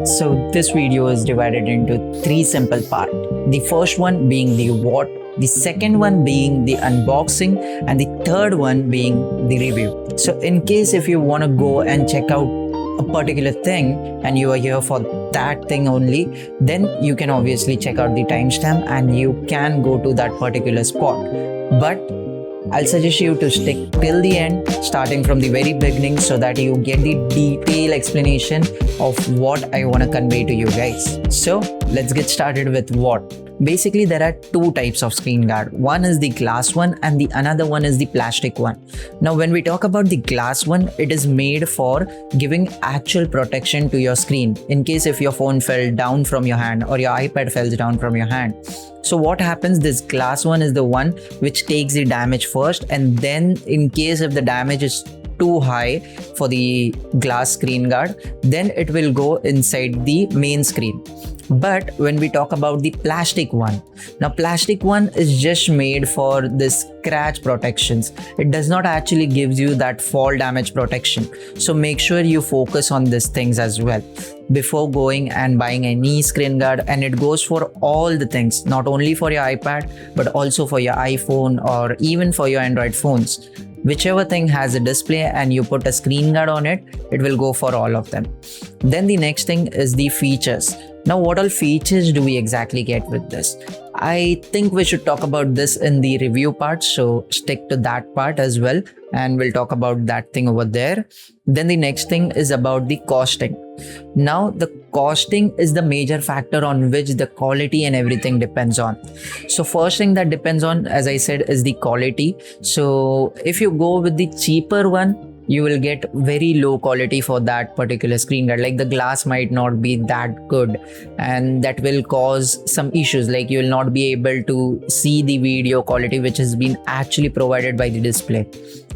So this video is divided into three simple parts. The first one being the what, the second one being the unboxing, and the third one being the review. So in case if you want to go and check out a particular thing and you are here for that thing only, then you can obviously check out the timestamp and you can go to that particular spot. But I'll suggest you to stick till the end, starting from the very beginning, so that you get the detailed explanation of what I want to convey to you guys. So let's get started with what. Basically, there are two types of screen guard. One is the glass one and the another one is the plastic one. Now, when we talk about the glass one, it is made for giving actual protection to your screen in case if your phone fell down from your hand or your iPad fell down from your hand. So what happens, this glass one is the one which takes the damage first, and then in case if the damage is too high for the glass screen guard, then it will go inside the main screen. But when we talk about the plastic one, now plastic one is just made for the scratch protections. It does not actually gives you that fall damage protection. So make sure you focus on these things as well before going and buying any screen guard. And it goes for all the things, not only for your iPad, but also for your iPhone or even for your Android phones. Whichever thing has a display and you put a screen guard on it, it will go for all of them. Then the next thing is the features. Now, what all features do we exactly get with this? I think we should talk about this in the review part, so stick to that part as well, and we'll talk about that thing over there. Then the next thing is about the costing. Now, the costing is the major factor on which the quality and everything depends on. So first thing that depends on, as I said, is the quality. So if you go with the cheaper one, you will get very low quality for that particular screen guard. Like the glass might not be that good, and that will cause some issues, like you will not be able to see the video quality which has been actually provided by the display.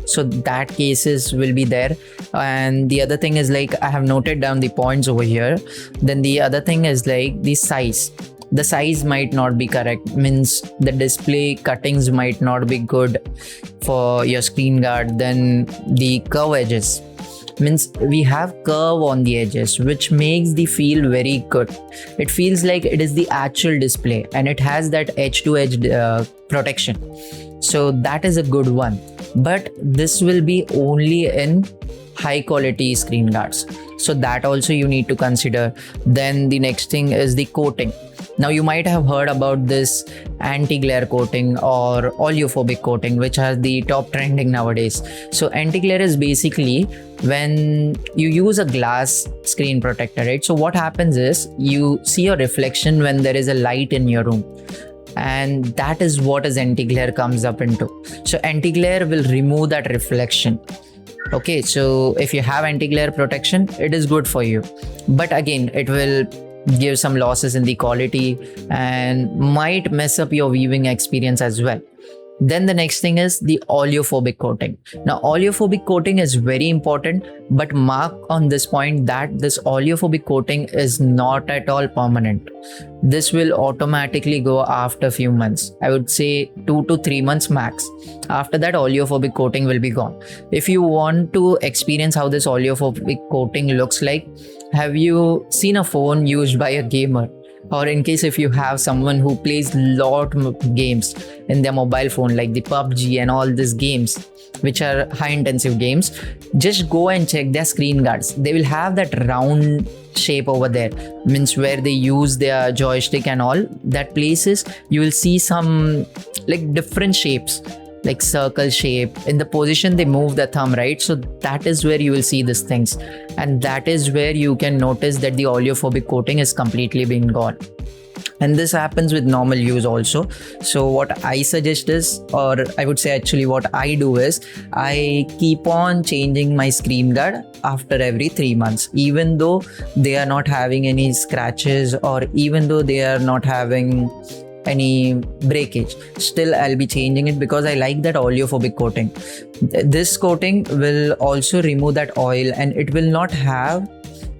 So that cases will be there. And the other thing is, like, I have noted down the points over here. Then the other thing is like the size. The size might not be correct, means the display cuttings might not be good for your screen guard. Then the curve edges, means we have curve on the edges, which makes the feel very good. It feels like it is the actual display and it has that edge to edge protection. So that is a good one. But this will be only in high quality screen guards. So that also you need to consider. Then the next thing is the coating. Now you might have heard about this anti-glare coating or oleophobic coating, which are the top trending nowadays. So anti-glare is basically when you use a glass screen protector, right? So what happens is you see a reflection when there is a light in your room. And that is what is anti-glare comes up into. So anti-glare will remove that reflection. Okay, so if you have anti-glare protection, it is good for you. But again, it will give some losses in the quality and might mess up your viewing experience as well. Then the next thing is the oleophobic coating. Now, oleophobic coating is very important, but mark on this point that this oleophobic coating is not at all permanent. This will automatically go after a few months. I would say 2 to 3 months max. After that, oleophobic coating will be gone. If you want to experience how this oleophobic coating looks like, have you seen a phone used by a gamer? Or in case if you have someone who plays lot of games in their mobile phone, like the PUBG and all these games, which are high intensive games, just go and check their screen guards. They will have that round shape over there, means where they use their joystick and all that places, you will see some like different shapes, like circle shape. In the position they move the thumb, right? So that is where you will see these things, and that is where you can notice that the oleophobic coating is completely been gone. And this happens with normal use also. So what I suggest is, or I would say actually what I do is, I keep on changing my screen guard after every 3 months, even though they are not having any scratches or even though they are not having any breakage. Still I'll be changing it because I like that oleophobic coating. This coating will also remove that oil and it will not have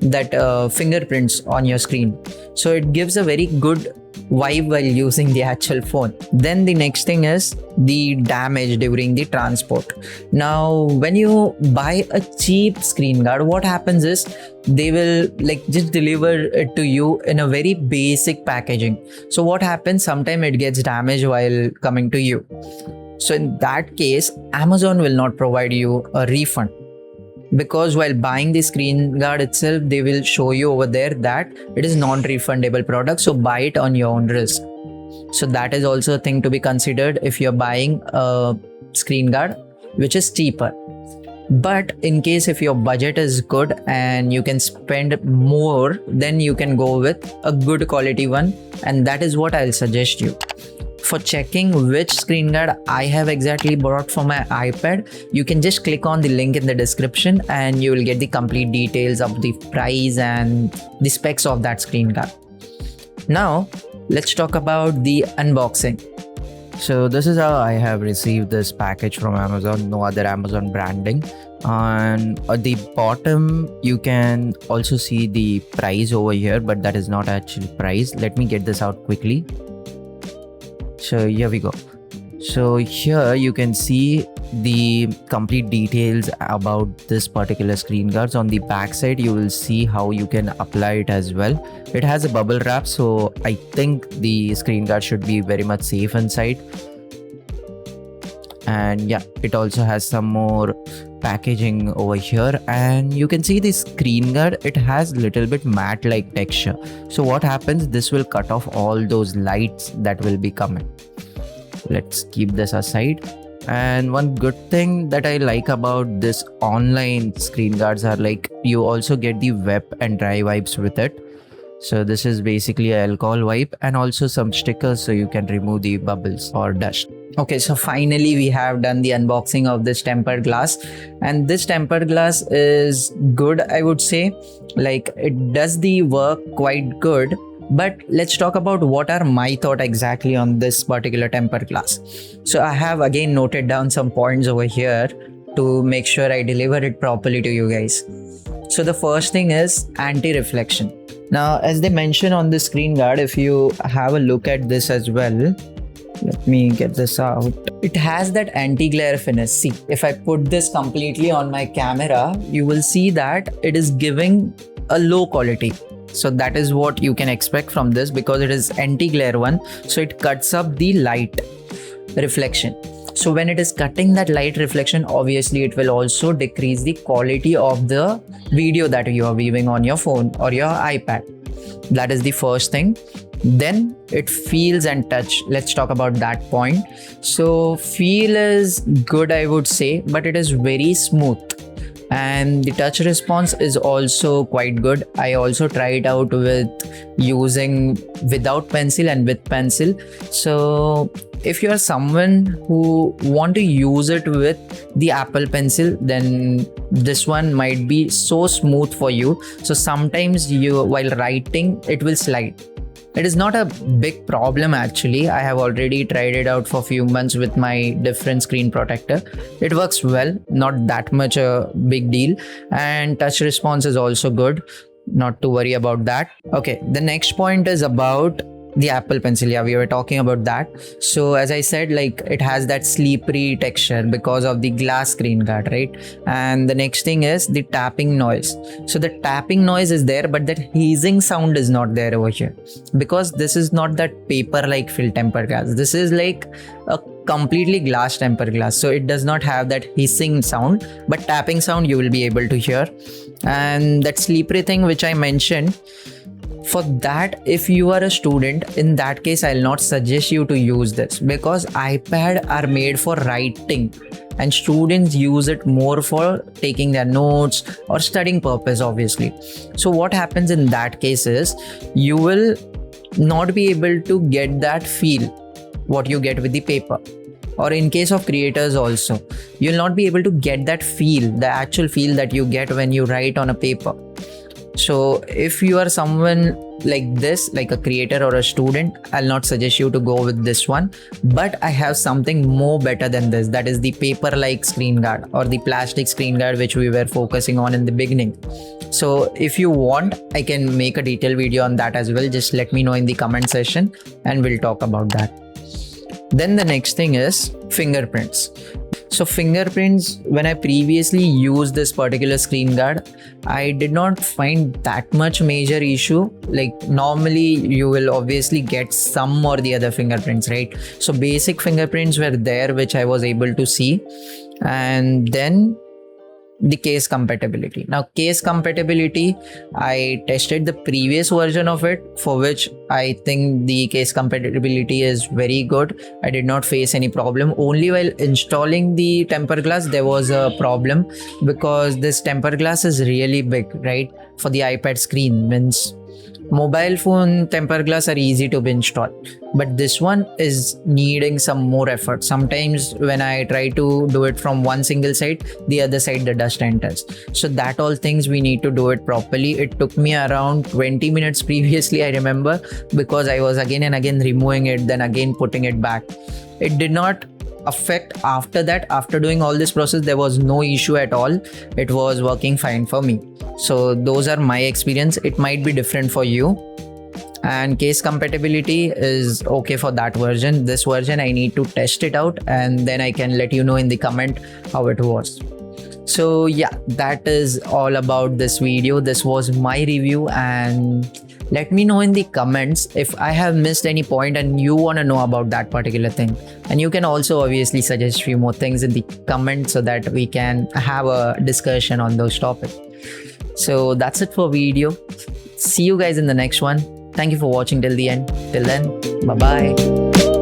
that fingerprints on your screen. So it gives a very good vibe while using the actual phone. Then the next thing is the damage during the transport. Now when you buy a cheap screen guard, what happens is they will like just deliver it to you in a very basic packaging. So what happens, sometimes it gets damaged while coming to you. So in that case, Amazon will not provide you a refund, because while buying the screen guard itself, they will show you over there that it is non-refundable product, so buy it on your own risk. So that is also a thing to be considered if you're buying a screen guard which is cheaper. But in case if your budget is good and you can spend more, then you can go with a good quality one, and that is what I'll suggest you. For checking which screen guard I have exactly bought for my iPad, you can just click on the link in the description and you will get the complete details of the price and the specs of that screen guard. Now, let's talk about the unboxing. So this is how I have received this package from Amazon, no other Amazon branding. And at the bottom, you can also see the price over here, but that is not actually price. Let me get this out quickly. So here we go. So here you can see the complete details about this particular screen guards. On the back side, you will see how you can apply it as well. It has a bubble wrap, so I think the screen guard should be very much safe inside. And yeah, it also has some more packaging over here, and you can see the screen guard, it has little bit matte like texture. So what happens, this will cut off all those lights that will be coming. Let's keep this aside. And one good thing that I like about this online screen guards are like you also get the wet and dry wipes with it. So this is basically an alcohol wipe and also some stickers so you can remove the bubbles or dust. Okay, so finally we have done the unboxing of this tempered glass, and this tempered glass is good, I would say. Like it does the work quite good. But let's talk about what are my thoughts exactly on this particular tempered glass. So I have again noted down some points over here to make sure I deliver it properly to you guys. So the first thing is anti-reflection. Now, as they mention on the screen guard, if you have a look at this as well, let me get this out. It has that anti-glare finish. See, if I put this completely on my camera, you will see that it is giving a low quality. So that is what you can expect from this, because it is anti-glare one. So it cuts up the light reflection. So when it is cutting that light reflection, obviously it will also decrease the quality of the video that you are viewing on your phone or your iPad. That is the first thing. Then it feels and touch. Let's talk about that point. So feel is good, I would say, but it is very smooth. And the touch response is also quite good. I also tried out with using without pencil and with pencil. So if you are someone who want to use it with the Apple Pencil, then this one might be so smooth for you. So sometimes you, while writing, it will slide. It is not a big problem actually. I have already tried it out for a few months with my different screen protector. It works well, not that much a big deal. And touch response is also good. Not to worry about that. Okay, the next point is about the Apple Pencil. Yeah, we were talking about that. So as I said, like it has that slippery texture because of the glass screen guard, right? And the next thing is the tapping noise. So the tapping noise is there, but that hissing sound is not there over here, because this is not that paper like filled tempered glass. This is like a completely glass tempered glass, so it does not have that hissing sound, but tapping sound you will be able to hear. And that slippery thing which I mentioned, for that, if you are a student, in that case I'll not suggest you to use this, because iPad are made for writing and students use it more for taking their notes or studying purpose, obviously. So what happens in that case is you will not be able to get that feel what you get with the paper. Or in case of creators also, you'll not be able to get that feel, the actual feel that you get when you write on a paper. So if you are someone like this, like a creator or a student, I'll not suggest you to go with this one. But I have something more better than this. That is the paper-like screen guard or the plastic screen guard, which we were focusing on in the beginning. So if you want, I can make a detailed video on that as well. Just let me know in the comment section and we'll talk about that. Then the next thing is fingerprints. So fingerprints, when I previously used this particular screen guard, I did not find that much major issue. Like normally you will obviously get some or the other fingerprints, right? So basic fingerprints were there, which I was able to see. And then the case compatibility. Now case compatibility, I tested the previous version of it, for which I think the case compatibility is very good. I did not face any problem. Only while installing the tempered glass there was a problem, because this tempered glass is really big, right? For the iPad screen, means mobile phone tempered glass are easy to be installed, but this one is needing some more effort. Sometimes when I try to do it from one single side, the other side the dust enters. So that all things we need to do it properly. It took me around 20 minutes previously, I remember, because I was again and again removing it, then again putting it back. It did not affect after that. After doing all this process, there was no issue at all. It was working fine for me. So those are my experience. It might be different for you. And case compatibility is okay for that version. This version I need to test it out and then I can let you know in the comment how it was. So yeah, that is all about this video. This was my review, and let me know in the comments if I have missed any point and you want to know about that particular thing. And you can also obviously suggest few more things in the comments so that we can have a discussion on those topics. So that's it for video. See you guys in the next one. Thank you for watching till the end. Till then, bye bye.